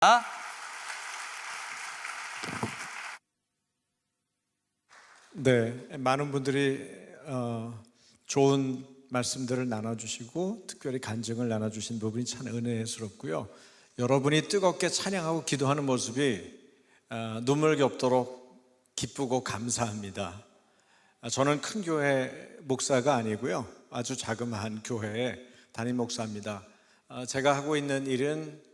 아? 네, 많은 분들이 좋은 말씀들을 나눠주시고 특별히 간증을 나눠주신 부분이 참 은혜스럽고요. 여러분이 뜨겁게 찬양하고 기도하는 모습이 눈물겹도록 기쁘고 감사합니다. 저는 큰 교회 목사가 아니고요, 아주 자그마한 교회의 담임 목사입니다. 제가 하고 있는 일은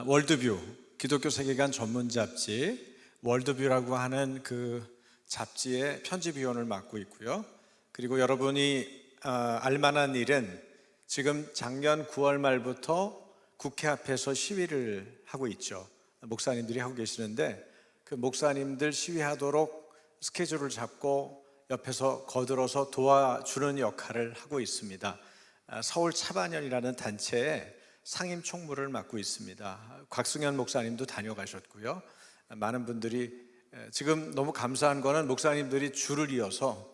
월드뷰, 기독교 세계관 전문 잡지 월드뷰라고 하는 그 잡지의 편집위원을 맡고 있고요. 그리고 여러분이 알만한 일은 지금 작년 9월 말부터 국회 앞에서 시위를 하고 있죠. 목사님들이 하고 계시는데 그 목사님들 시위하도록 스케줄을 잡고 옆에서 거들어서 도와주는 역할을 하고 있습니다. 서울 차반연이라는 단체의 상임 총무를 맡고 있습니다. 곽승현 목사님도 다녀가셨고요. 많은 분들이 지금 너무 감사한 거는 목사님들이 줄을 이어서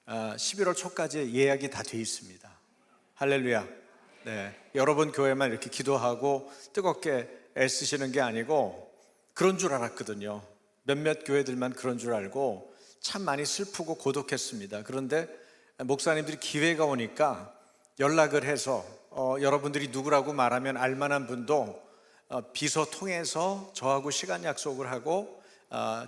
11월 초까지 예약이 다 돼 있습니다. 할렐루야. 네, 여러분 교회만 이렇게 기도하고 뜨겁게 애쓰시는 게 아니고 그런 줄 알았거든요. 몇몇 교회들만 그런 줄 알고 참 많이 슬프고 고독했습니다. 그런데 목사님들이 기회가 오니까 연락을 해서 여러분들이 누구라고 말하면 알만한 분도 비서 통해서 저하고 시간 약속을 하고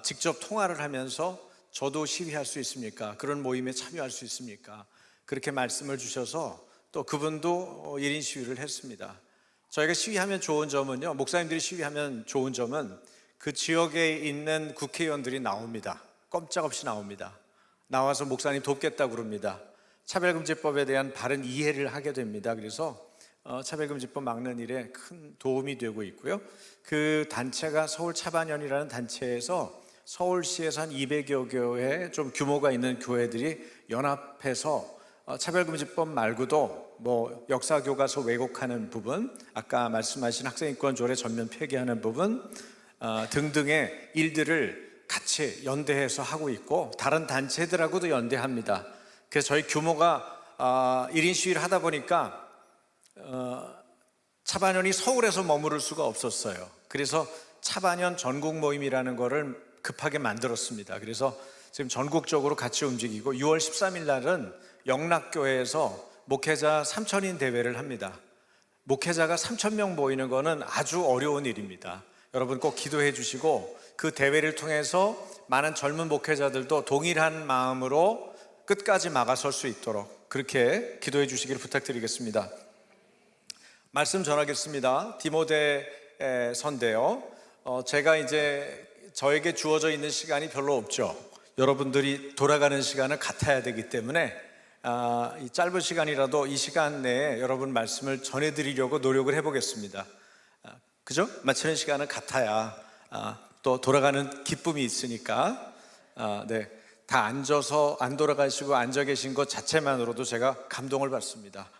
직접 통화를 하면서 저도 시위할 수 있습니까? 그런 모임에 참여할 수 있습니까? 그렇게 말씀을 주셔서 또 그분도 1인 시위를 했습니다. 저희가 시위하면 좋은 점은요, 목사님들이 시위하면 좋은 점은 그 지역에 있는 국회의원들이 나옵니다. 꼼짝없이 나옵니다. 나와서 목사님 돕겠다고 그럽니다. 차별금지법에 대한 바른 이해를 하게 됩니다. 그래서 차별금지법 막는 일에 큰 도움이 되고 있고요. 그 단체가 서울 차반연이라는 단체에서 서울시에서 한 200여 교회 좀 규모가 있는 교회들이 연합해서 차별금지법 말고도 뭐 역사교과서 왜곡하는 부분, 아까 말씀하신 학생인권 조례 전면 폐기하는 부분 등등의 일들을 같이 연대해서 하고 있고 다른 단체들하고도 연대합니다. 그래서 저희 규모가 1인 시위를 하다 보니까 차반연이 서울에서 머무를 수가 없었어요. 그래서 차반연 전국 모임이라는 거를 급하게 만들었습니다. 그래서 지금 전국적으로 같이 움직이고 6월 13일 날은 영락교회에서 목회자 3,000인 대회를 합니다. 목회자가 3,000명 모이는 거는 아주 어려운 일입니다. 여러분 꼭 기도해 주시고 그 대회를 통해서 많은 젊은 목회자들도 동일한 마음으로 끝까지 막아설 수 있도록 그렇게 기도해 주시기를 부탁드리겠습니다. 말씀 전하겠습니다. 디모데서인데요. 제가 이제 저에게 주어져 있는 시간이 별로 없죠. 여러분들이 돌아가는 시간을 같아야 되기 때문에 이 짧은 시간이라도 이 시간 내에 여러분 말씀을 전해드리려고 노력을 해보겠습니다. 그죠? 마치는 시간은 같아야 또 돌아가는 기쁨이 있으니까 네, 다 앉아서 안 돌아가시고 앉아 계신 것 자체만으로도 제가 감동을 받습니다.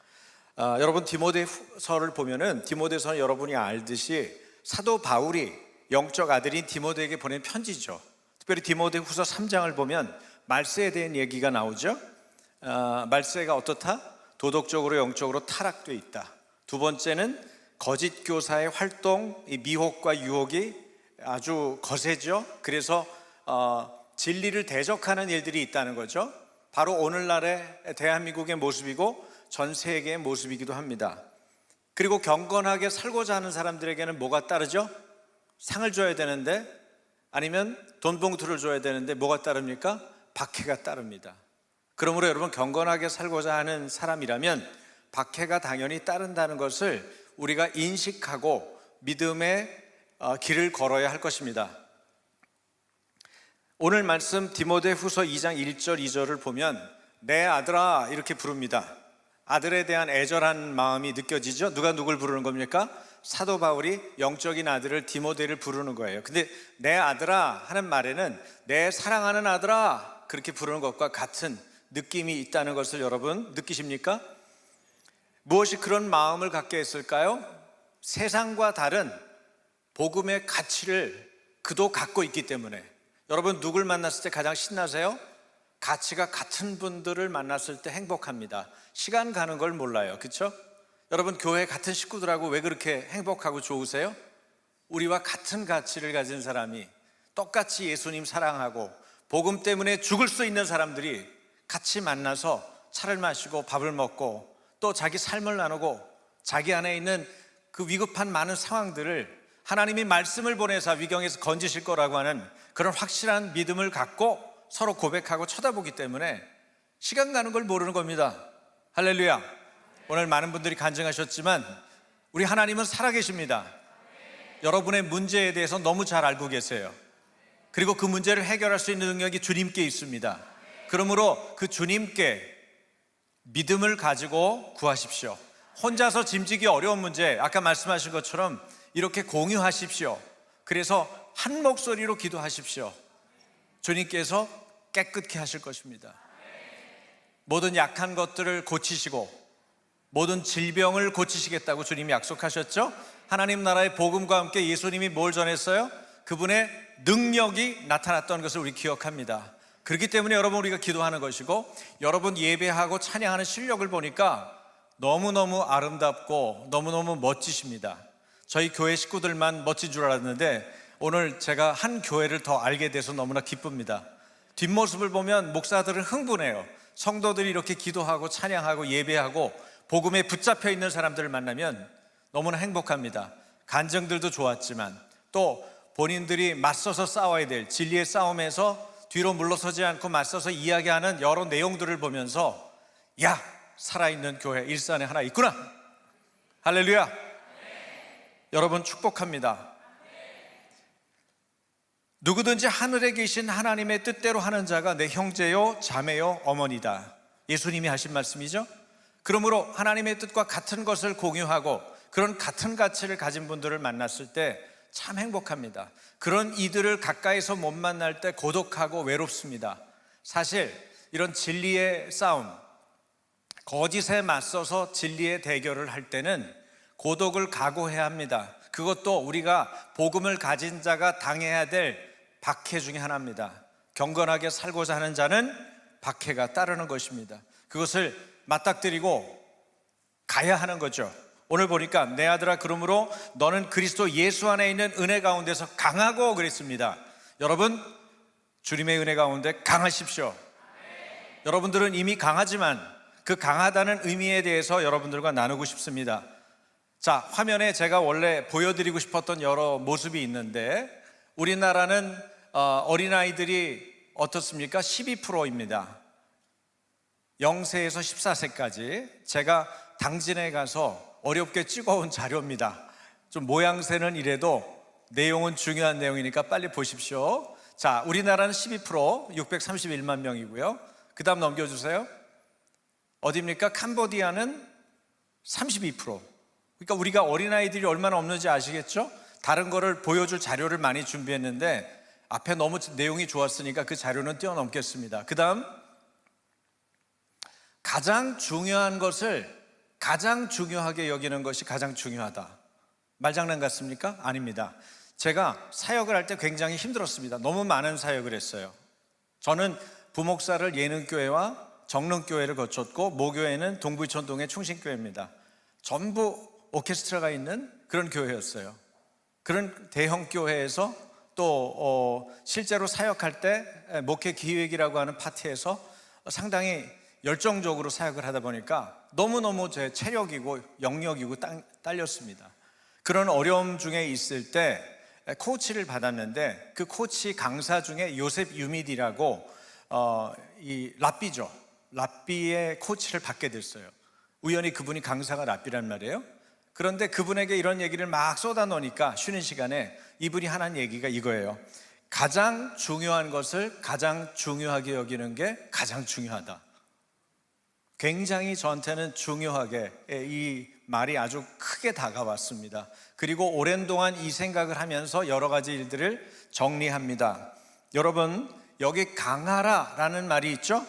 여러분 디모데서를 보면은 디모데서는 여러분이 알듯이 사도 바울이 영적 아들인 디모데에게 보낸 편지죠. 특별히 디모데후서 3장을 보면 말세에 대한 얘기가 나오죠. 말세가 어떻다? 도덕적으로 영적으로 타락돼 있다. 두 번째는 거짓 교사의 활동, 이 미혹과 유혹이 아주 거세죠. 그래서 진리를 대적하는 일들이 있다는 거죠. 바로 오늘날의 대한민국의 모습이고 전 세계의 모습이기도 합니다. 그리고 경건하게 살고자 하는 사람들에게는 뭐가 따르죠? 상을 줘야 되는데, 아니면 돈 봉투를 줘야 되는데 뭐가 따릅니까? 박해가 따릅니다. 그러므로 여러분 경건하게 살고자 하는 사람이라면 박해가 당연히 따른다는 것을 우리가 인식하고 믿음의 길을 걸어야 할 것입니다. 오늘 말씀 디모데후서 2장 1절 2절을 보면 내 아들아 이렇게 부릅니다. 아들에 대한 애절한 마음이 느껴지죠? 누가 누굴 부르는 겁니까? 사도 바울이 영적인 아들을 디모데를 부르는 거예요. 근데 내 아들아 하는 말에는 내 사랑하는 아들아 그렇게 부르는 것과 같은 느낌이 있다는 것을 여러분 느끼십니까? 무엇이 그런 마음을 갖게 했을까요? 세상과 다른 복음의 가치를 그도 갖고 있기 때문에. 여러분 누굴 만났을 때 가장 신나세요? 가치가 같은 분들을 만났을 때 행복합니다. 시간 가는 걸 몰라요. 그렇죠? 여러분 교회 같은 식구들하고 왜 그렇게 행복하고 좋으세요? 우리와 같은 가치를 가진 사람이 똑같이 예수님 사랑하고 복음 때문에 죽을 수 있는 사람들이 같이 만나서 차를 마시고 밥을 먹고 또 자기 삶을 나누고 자기 안에 있는 그 위급한 많은 상황들을 하나님이 말씀을 보내사 위경에서 건지실 거라고 하는 그런 확실한 믿음을 갖고 서로 고백하고 쳐다보기 때문에 시간 가는 걸 모르는 겁니다. 할렐루야. 오늘 많은 분들이 간증하셨지만 우리 하나님은 살아계십니다. 여러분의 문제에 대해서 너무 잘 알고 계세요. 그리고 그 문제를 해결할 수 있는 능력이 주님께 있습니다. 그러므로 그 주님께 믿음을 가지고 구하십시오. 혼자서 짐지기 어려운 문제, 아까 말씀하신 것처럼 이렇게 공유하십시오. 그래서 한 목소리로 기도하십시오. 주님께서 깨끗게 하실 것입니다. 모든 약한 것들을 고치시고 모든 질병을 고치시겠다고 주님이 약속하셨죠? 하나님 나라의 복음과 함께 예수님이 뭘 전했어요? 그분의 능력이 나타났던 것을 우리 기억합니다. 그렇기 때문에 여러분 우리가 기도하는 것이고, 여러분 예배하고 찬양하는 실력을 보니까 너무너무 아름답고 너무너무 멋지십니다. 저희 교회 식구들만 멋진 줄 알았는데 오늘 제가 한 교회를 더 알게 돼서 너무나 기쁩니다. 뒷모습을 보면 목사들은 흥분해요. 성도들이 이렇게 기도하고 찬양하고 예배하고 복음에 붙잡혀 있는 사람들을 만나면 너무나 행복합니다. 간증들도 좋았지만 또 본인들이 맞서서 싸워야 될 진리의 싸움에서 뒤로 물러서지 않고 맞서서 이야기하는 여러 내용들을 보면서 야, 살아있는 교회 일산에 하나 있구나. 할렐루야. 여러분 축복합니다. 누구든지 하늘에 계신 하나님의 뜻대로 하는 자가 내 형제요 자매요 어머니다. 예수님이 하신 말씀이죠. 그러므로 하나님의 뜻과 같은 것을 공유하고 그런 같은 가치를 가진 분들을 만났을 때 참 행복합니다. 그런 이들을 가까이서 못 만날 때 고독하고 외롭습니다. 사실 이런 진리의 싸움, 거짓에 맞서서 진리의 대결을 할 때는 고독을 각오해야 합니다. 그것도 우리가 복음을 가진 자가 당해야 될 박해 중에 하나입니다. 경건하게 살고자 하는 자는 박해가 따르는 것입니다. 그것을 맞닥뜨리고 가야 하는 거죠. 오늘 보니까 내 아들아 그러므로 너는 그리스도 예수 안에 있는 은혜 가운데서 강하고 그랬습니다. 여러분 주님의 은혜 가운데 강하십시오. 여러분들은 이미 강하지만 그 강하다는 의미에 대해서 여러분들과 나누고 싶습니다. 자, 화면에 제가 원래 보여드리고 싶었던 여러 모습이 있는데 우리나라는 어린아이들이 어떻습니까? 12%입니다. 0세에서 14세까지 제가 당진에 가서 어렵게 찍어온 자료입니다. 좀 모양새는 이래도 내용은 중요한 내용이니까 빨리 보십시오. 자, 우리나라는 12%, 631만 명이고요. 그 다음 넘겨주세요. 어디입니까? 캄보디아는 32%. 그러니까 우리가 어린아이들이 얼마나 없는지 아시겠죠? 다른 거를 보여줄 자료를 많이 준비했는데 앞에 너무 내용이 좋았으니까 그 자료는 뛰어넘겠습니다. 그 다음 가장 중요한 것을 가장 중요하게 여기는 것이 가장 중요하다. 말장난 같습니까? 아닙니다. 제가 사역을 할 때 굉장히 힘들었습니다. 너무 많은 사역을 했어요. 저는 부목사를 예능교회와 정릉교회를 거쳤고 모교회는 동부이천동의 충신교회입니다. 전부 오케스트라가 있는 그런 교회였어요. 그런 대형 교회에서 또 실제로 사역할 때 목회 기획이라고 하는 파트에서 상당히 열정적으로 사역을 하다 보니까 너무너무 제 체력이고 영역이고 딸렸습니다. 그런 어려움 중에 있을 때 코치를 받았는데 그 코치 강사 중에 요셉 유미디라고 이 랍비죠. 랍비의 코치를 받게 됐어요. 우연히 그분이 강사가 랍비란 말이에요. 그런데 그분에게 이런 얘기를 막 쏟아놓으니까 쉬는 시간에 이분이 하는 얘기가 이거예요. 가장 중요한 것을 가장 중요하게 여기는 게 가장 중요하다. 굉장히 저한테는 중요하게 이 말이 아주 크게 다가왔습니다. 그리고 오랜 동안 이 생각을 하면서 여러 가지 일들을 정리합니다. 여러분 여기 강하라 라는 말이 있죠?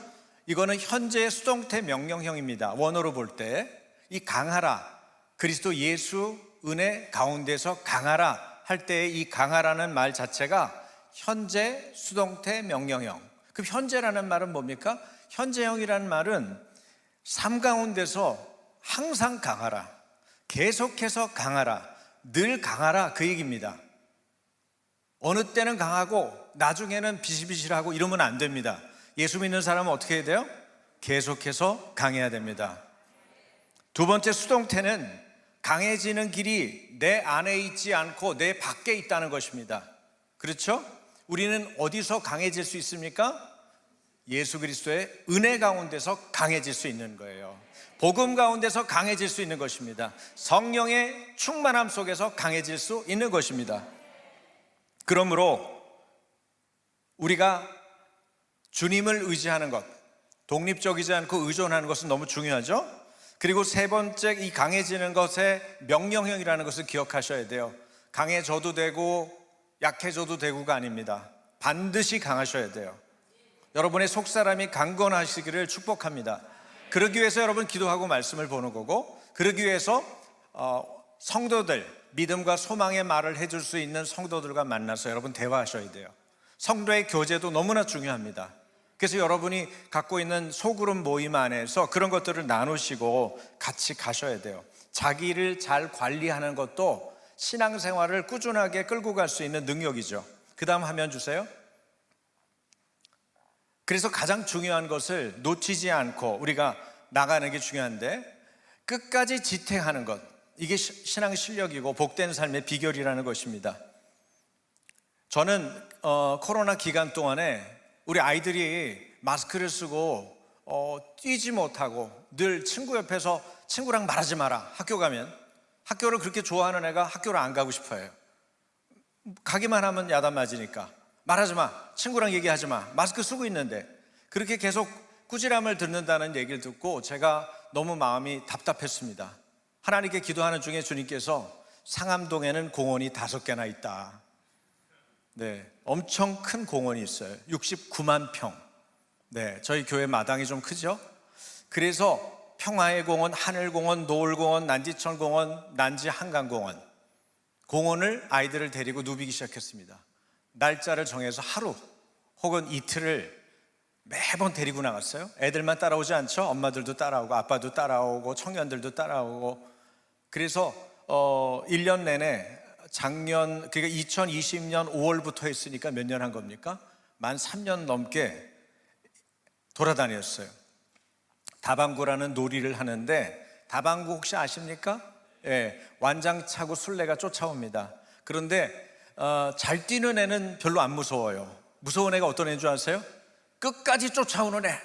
이거는 현재의 수동태 명령형입니다. 원어로 볼 때 이 강하라, 그리스도 예수 은혜 가운데서 강하라 할 때 이 강하라는 말 자체가 현재 수동태 명령형. 그럼 현재라는 말은 뭡니까? 현재형이라는 말은 삶 가운데서 항상 강하라, 계속해서 강하라, 늘 강하라 그 얘기입니다. 어느 때는 강하고 나중에는 비실비실하고 이러면 안 됩니다. 예수 믿는 사람은 어떻게 해야 돼요? 계속해서 강해야 됩니다. 두 번째 수동태는 강해지는 길이 내 안에 있지 않고 내 밖에 있다는 것입니다. 그렇죠? 우리는 어디서 강해질 수 있습니까? 예수 그리스도의 은혜 가운데서 강해질 수 있는 거예요. 복음 가운데서 강해질 수 있는 것입니다. 성령의 충만함 속에서 강해질 수 있는 것입니다. 그러므로 우리가 주님을 의지하는 것, 독립적이지 않고 의존하는 것은 너무 중요하죠. 그리고 세 번째, 이 강해지는 것의 명령형이라는 것을 기억하셔야 돼요. 강해져도 되고 약해져도 되고가 아닙니다. 반드시 강하셔야 돼요. 여러분의 속사람이 강건하시기를 축복합니다. 그러기 위해서 여러분 기도하고 말씀을 보는 거고, 그러기 위해서 성도들, 믿음과 소망의 말을 해줄 수 있는 성도들과 만나서 여러분 대화하셔야 돼요. 성도의 교제도 너무나 중요합니다. 그래서 여러분이 갖고 있는 소그룹 모임 안에서 그런 것들을 나누시고 같이 가셔야 돼요. 자기를 잘 관리하는 것도 신앙생활을 꾸준하게 끌고 갈 수 있는 능력이죠. 그 다음 화면 주세요. 그래서 가장 중요한 것을 놓치지 않고 우리가 나가는 게 중요한데, 끝까지 지탱하는 것, 이게 신앙 실력이고 복된 삶의 비결이라는 것입니다. 저는 코로나 기간 동안에 우리 아이들이 마스크를 쓰고 뛰지 못하고 늘 친구 옆에서 친구랑 말하지 마라, 학교 가면. 학교를 그렇게 좋아하는 애가 학교를 안 가고 싶어해요. 가기만 하면 야단 맞으니까. 말하지 마, 친구랑 얘기하지 마, 마스크 쓰고 있는데. 그렇게 계속 꾸지람을 듣는다는 얘기를 듣고 제가 너무 마음이 답답했습니다. 하나님께 기도하는 중에 주님께서 상암동에는 공원이 5개나 있다. 네, 엄청 큰 공원이 있어요. 69만 평. 네, 저희 교회 마당이 좀 크죠? 그래서 평화의 공원, 하늘공원, 노을공원, 난지천공원, 난지한강공원, 공원을 아이들을 데리고 누비기 시작했습니다. 날짜를 정해서 하루 혹은 이틀을 매번 데리고 나갔어요. 애들만 따라오지 않죠? 엄마들도 따라오고 아빠도 따라오고 청년들도 따라오고. 그래서 1년 내내 작년, 그러니까 2020년 5월부터 했으니까 몇 년 한 겁니까? 만 3년 넘게 돌아다녔어요. 다방구라는 놀이를 하는데, 다방구 혹시 아십니까? 예, 완장차고 술래가 쫓아옵니다. 그런데 잘 뛰는 애는 별로 안 무서워요. 무서운 애가 어떤 애인 줄 아세요? 끝까지 쫓아오는 애.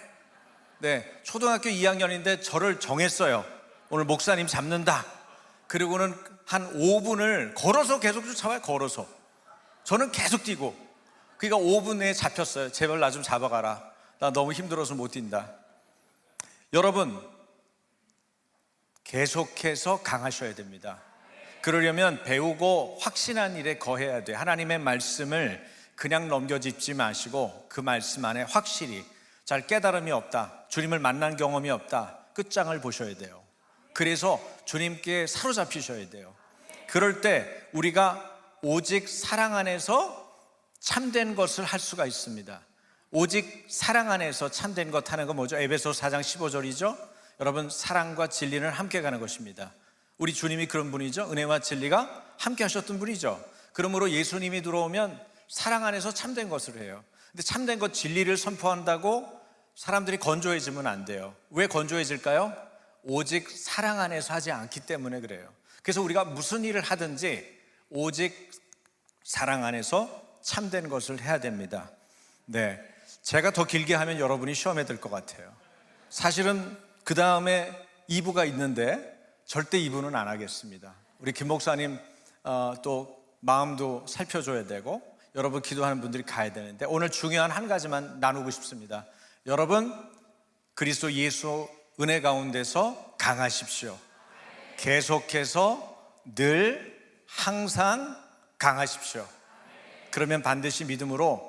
네, 초등학교 2학년인데 저를 정했어요. 오늘 목사님 잡는다. 그리고는 한 5분을 걸어서 계속 쫓아와요. 걸어서. 저는 계속 뛰고. 그러니까 5분 내에 잡혔어요. 제발 나 좀 잡아가라. 나 너무 힘들어서 못 뛴다. 여러분, 계속해서 강하셔야 됩니다. 그러려면 배우고 확신한 일에 거해야 돼요. 하나님의 말씀을 그냥 넘겨짚지 마시고 그 말씀 안에 확실히, 잘 깨달음이 없다, 주님을 만난 경험이 없다, 끝장을 보셔야 돼요. 그래서 주님께 사로잡히셔야 돼요. 그럴 때 우리가 오직 사랑 안에서 참된 것을 할 수가 있습니다. 오직 사랑 안에서 참된 것 하는 건 뭐죠? 에베소 4장 15절이죠. 여러분, 사랑과 진리는 함께 가는 것입니다. 우리 주님이 그런 분이죠. 은혜와 진리가 함께 하셨던 분이죠. 그러므로 예수님이 들어오면 사랑 안에서 참된 것을 해요. 근데 참된 것, 진리를 선포한다고 사람들이 건조해지면 안 돼요. 왜 건조해질까요? 오직 사랑 안에서 하지 않기 때문에 그래요. 그래서 우리가 무슨 일을 하든지 오직 사랑 안에서 참된 것을 해야 됩니다. 네, 제가 더 길게 하면 여러분이 시험에 들 것 같아요. 사실은 그 다음에 2부가 있는데 절대 2부는 안 하겠습니다. 우리 김 목사님 또 마음도 살펴줘야 되고 여러분 기도하는 분들이 가야 되는데, 오늘 중요한 한 가지만 나누고 싶습니다. 여러분, 그리스도 예수 은혜 가운데서 강하십시오. 계속해서 늘 항상 강하십시오. 그러면 반드시 믿음으로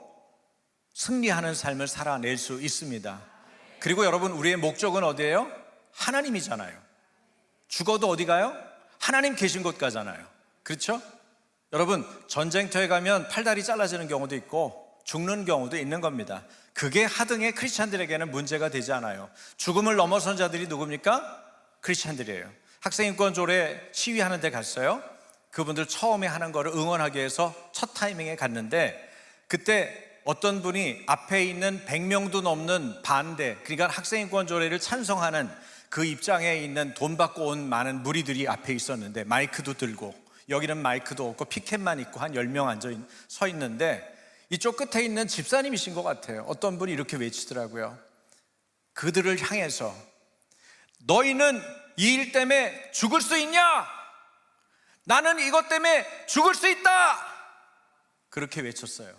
승리하는 삶을 살아낼 수 있습니다. 그리고 여러분, 우리의 목적은 어디예요? 하나님이잖아요. 죽어도 어디 가요? 하나님 계신 곳 가잖아요. 그렇죠? 여러분, 전쟁터에 가면 팔다리 잘라지는 경우도 있고 죽는 경우도 있는 겁니다. 그게 하등의 크리스찬들에게는 문제가 되지 않아요. 죽음을 넘어선 자들이 누굽니까? 크리스찬들이에요. 학생인권 조례 시위하는 데 갔어요. 그분들 처음에 하는 거를 응원하기 위해서 첫 타이밍에 갔는데, 그때 어떤 분이 앞에 있는 100명도 넘는 반대, 그러니까 학생인권 조례를 찬성하는 그 입장에 있는 돈 받고 온 많은 무리들이 앞에 있었는데, 마이크도 들고, 여기는 마이크도 없고 피켓만 있고 한 10명 서 있는데, 이쪽 끝에 있는 집사님이신 것 같아요. 어떤 분이 이렇게 외치더라고요. 그들을 향해서, 너희는 이 일 때문에 죽을 수 있냐? 나는 이것 때문에 죽을 수 있다! 그렇게 외쳤어요.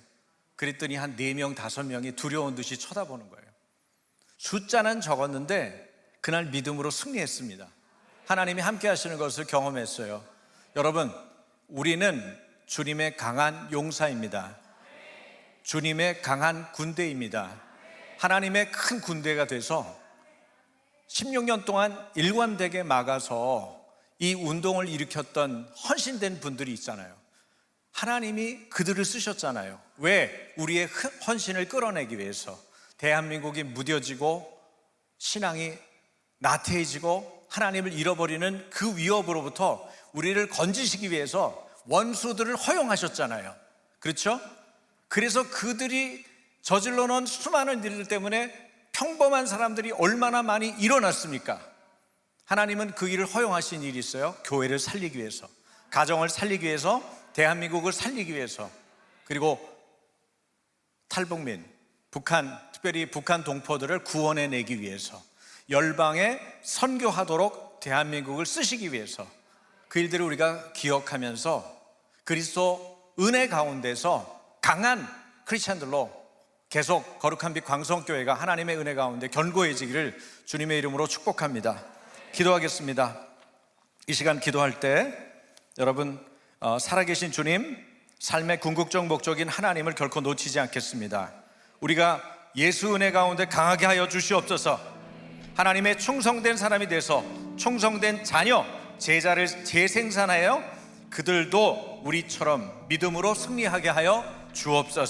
그랬더니 한 4명, 5명이 두려운 듯이 쳐다보는 거예요. 숫자는 적었는데 그날 믿음으로 승리했습니다. 하나님이 함께 하시는 것을 경험했어요. 여러분, 우리는 주님의 강한 용사입니다. 주님의 강한 군대입니다. 하나님의 큰 군대가 돼서 16년 동안 일관되게 막아서 이 운동을 일으켰던 헌신된 분들이 있잖아요. 하나님이 그들을 쓰셨잖아요. 왜? 우리의 헌신을 끌어내기 위해서. 대한민국이 무뎌지고 신앙이 나태해지고 하나님을 잃어버리는 그 위협으로부터 우리를 건지시기 위해서 원수들을 허용하셨잖아요. 그렇죠? 그래서 그들이 저질러 놓은 수많은 일들 때문에 평범한 사람들이 얼마나 많이 일어났습니까? 하나님은 그 일을 허용하신 일이 있어요. 교회를 살리기 위해서, 가정을 살리기 위해서, 대한민국을 살리기 위해서, 그리고 탈북민, 특별히 북한 동포들을 구원해내기 위해서, 열방에 선교하도록 대한민국을 쓰시기 위해서, 그 일들을 우리가 기억하면서 그리스도 은혜 가운데서 강한 크리스찬들로 계속 거룩한 빛 광성교회가 하나님의 은혜 가운데 견고해지기를 주님의 이름으로 축복합니다. 기도하겠습니다. 이 시간 기도할 때 여러분, 살아계신 주님, 삶의 궁극적 목적인 하나님을 결코 놓치지 않겠습니다. 우리가 예수 은혜 가운데 강하게 하여 주시옵소서. 하나님의 충성된 사람이 돼서 충성된 자녀, 제자를 재생산하여 그들도 우리처럼 믿음으로 승리하게 하여 주옵소서.